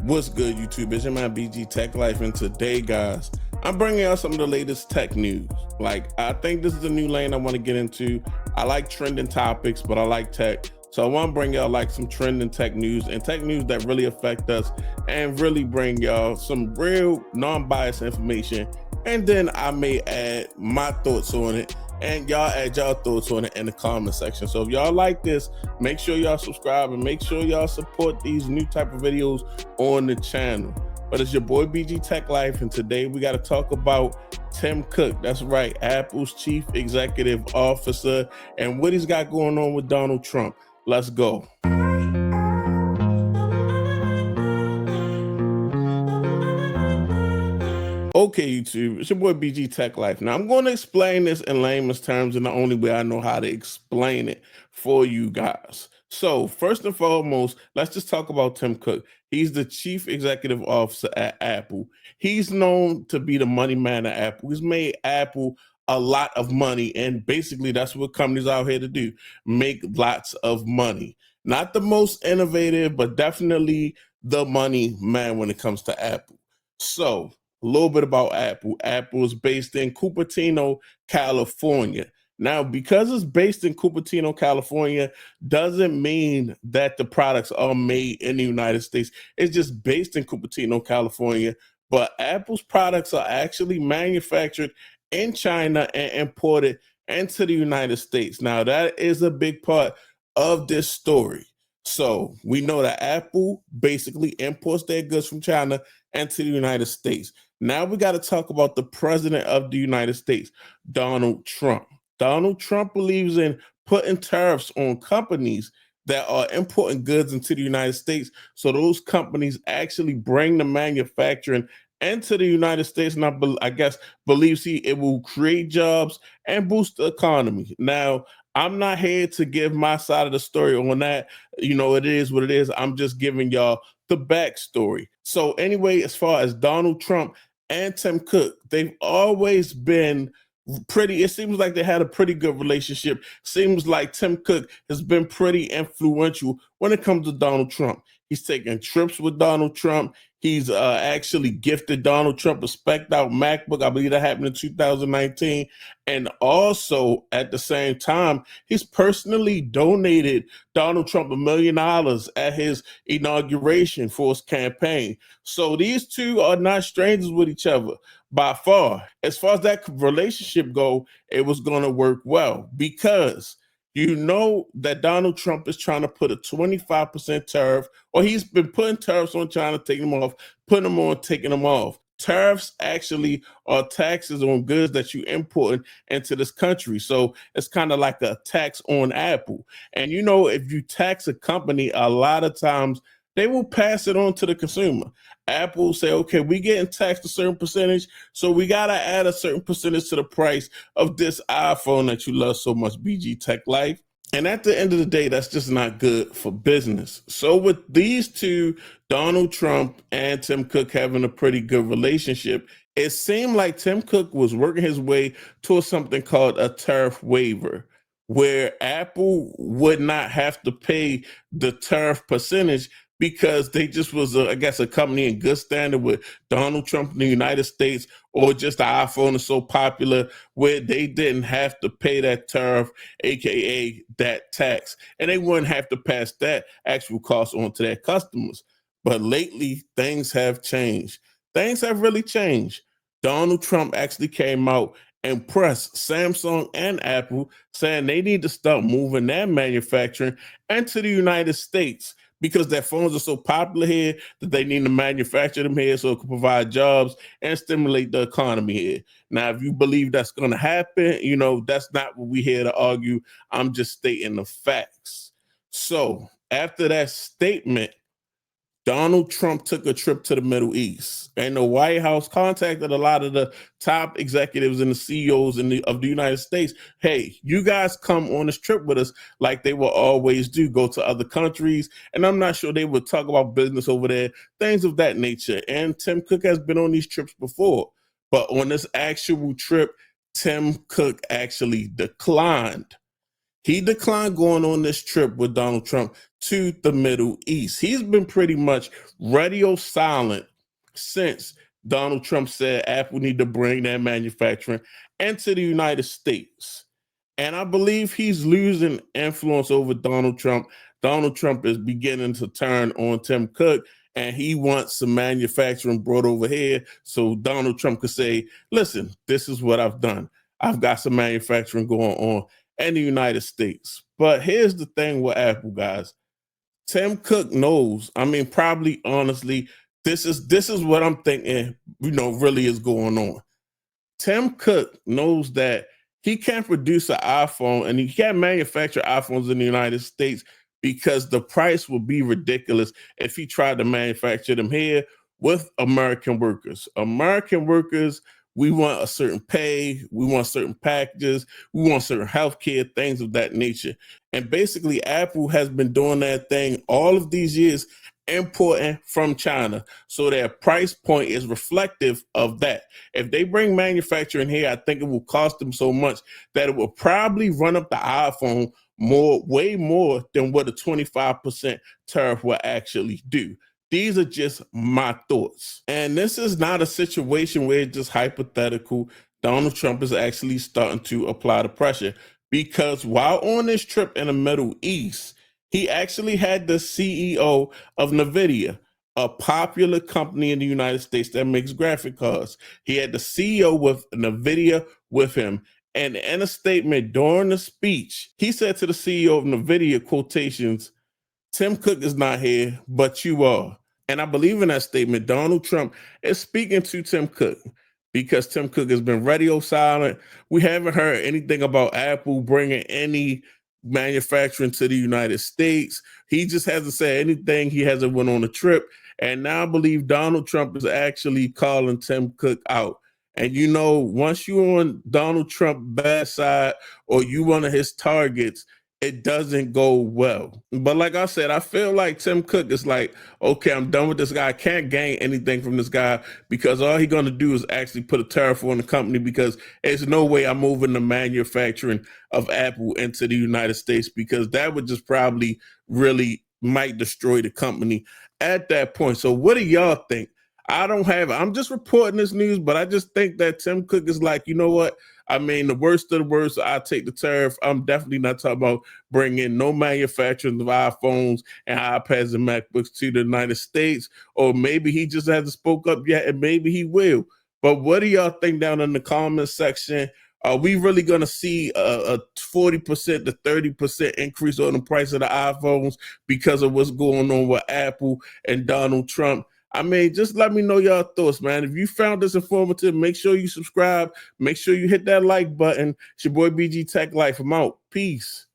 What's good, YouTube? It's your man BG Tech Life, and today, guys, I'm bringing out some of the latest tech news. I think this is a new lane I want to get into. I like trending topics, but I like tech. So I want to bring y'all some trending tech news and tech news that really affect us and really bring y'all some real non-biased information. And then I may add my thoughts on it, and y'all add y'all thoughts on it in the comment section. So if y'all like this, make sure y'all subscribe and make sure y'all support these new type of videos on the channel. But it's your boy BG Tech Life, and today we got to talk about Tim Cook. That's right, Apple's chief executive officer, and what he's got going on with Donald Trump. Let's go. Okay, YouTube, it's your boy BG Tech Life. Now, I'm going to explain this in layman's terms in the only way I know how to explain it for you guys. So, first and foremost, let's just talk about Tim Cook. He's the chief executive officer at Apple. He's known to be the money man at Apple. He's made Apple a lot of money, and basically that's what companies out here to do, make lots of money. Not the most innovative, but definitely the money man when it comes to Apple. So, a little bit about Apple. Apple is based in Cupertino, California. Now, because it's based in Cupertino, California, doesn't mean that the products are made in the United States. It's just based in Cupertino, California. But Apple's products are actually manufactured in China and imported into the United States. Now, that is a big part of this story. So we know that Apple basically imports their goods from China into the United States. Now we got to talk about the president of the United States, Donald Trump. Donald Trump believes in putting tariffs on companies that are importing goods into the United States, so those companies actually bring the manufacturing into the United States, and I guess believes it will create jobs and boost the economy. Now, I'm not here to give my side of the story on that. You know, it is what it is. I'm just giving y'all the backstory. So anyway, as far as Donald Trump and Tim Cook, they've always been it seems like they had a pretty good relationship. Seems like Tim Cook has been pretty influential when it comes to Donald Trump. He's taken trips with Donald Trump. He's actually gifted Donald Trump a spec'd out MacBook. I believe that happened in 2019. And also, at the same time, he's personally donated Donald Trump $1 million at his inauguration for his campaign. So these two are not strangers with each other by far. As far as that relationship go, it was going to work well because you know that Donald Trump is trying to put a 25% tariff, or he's been putting tariffs on China, taking them off, putting them on, taking them off. Tariffs actually are taxes on goods that you import into this country. So it's kind of like a tax on Apple. And you know, if you tax a company, a lot of times they will pass it on to the consumer. Apple will say, okay, we getting taxed a certain percentage, so we got to add a certain percentage to the price of this iPhone that you love so much, BG Tech Life. And at the end of the day, that's just not good for business. So with these two, Donald Trump and Tim Cook having a pretty good relationship, it seemed like Tim Cook was working his way towards something called a tariff waiver, where Apple would not have to pay the tariff percentage because they just was, I guess, a company in good standing with Donald Trump in the United States, or just the iPhone is so popular where they didn't have to pay that tariff, aka that tax, and they wouldn't have to pass that actual cost on to their customers. But lately, things have changed. Things have really changed. Donald Trump actually came out and pressed Samsung and Apple, saying they need to start moving their manufacturing into the United States, because their phones are so popular here that they need to manufacture them here so it can provide jobs and stimulate the economy here. Now, if you believe that's going to happen, you know, that's not what we're here to argue. I'm just stating the facts. So after that statement, Donald Trump took a trip to the Middle East, and the White House contacted a lot of the top executives and the CEOs of the United States. Hey, you guys come on this trip with us, like they will always do, go to other countries. And I'm not sure they would talk about business over there, things of that nature. And Tim Cook has been on these trips before, but on this actual trip, Tim Cook actually declined. He declined going on this trip with Donald Trump to the Middle East. He's been pretty much radio silent since Donald Trump said Apple need to bring their manufacturing into the United States. And I believe he's losing influence over Donald Trump. Donald Trump is beginning to turn on Tim Cook, and he wants some manufacturing brought over here so Donald Trump could say, listen, this is what I've done. I've got some manufacturing going on in the United States. But here's the thing with Apple, guys. Tim Cook knows. I mean, probably honestly, this is what I'm thinking, really is going on. Tim Cook knows that he can't produce an iPhone and he can't manufacture iPhones in the United States because the price would be ridiculous if he tried to manufacture them here with American workers. American workers, we want a certain pay, we want certain packages, we want certain healthcare, things of that nature. And basically, Apple has been doing that thing all of these years, importing from China. So their price point is reflective of that. If they bring manufacturing here, I think it will cost them so much that it will probably run up the iPhone way more than what a 25% tariff will actually do. These are just my thoughts. And this is not a situation where it's just hypothetical. Donald Trump is actually starting to apply the pressure because while on this trip in the Middle East, he actually had the CEO of NVIDIA, a popular company in the United States that makes graphic cards. He had the CEO with NVIDIA with him. And in a statement during the speech, he said to the CEO of NVIDIA, quotations, Tim Cook is not here, but you are. And I believe in that statement, Donald Trump is speaking to Tim Cook because Tim Cook has been radio silent. We haven't heard anything about Apple bringing any manufacturing to the United States. He just hasn't said anything. He hasn't went on a trip. And now I believe Donald Trump is actually calling Tim Cook out. And once you're on Donald Trump's bad side or you one of his targets, it doesn't go well. But like I said, I feel like Tim Cook is like, okay, I'm done with this guy. I can't gain anything from this guy because all he's going to do is actually put a tariff on the company because there's no way I'm moving the manufacturing of Apple into the United States because that would just probably really might destroy the company at that point. So what do y'all think? I'm just reporting this news, but I just think that Tim Cook is like, you know what? I mean, the worst of the worst, I take the tariff. I'm definitely not talking about bringing no manufacturing of iPhones and iPads and MacBooks to the United States. Or maybe he just hasn't spoke up yet, and maybe he will. But what do y'all think down in the comments section? Are we really going to see a 40% to 30% increase on the price of the iPhones because of what's going on with Apple and Donald Trump? I mean, just let me know your thoughts, man. If you found this informative, make sure you subscribe. Make sure you hit that like button. It's your boy BG Tech Life. I'm out. Peace.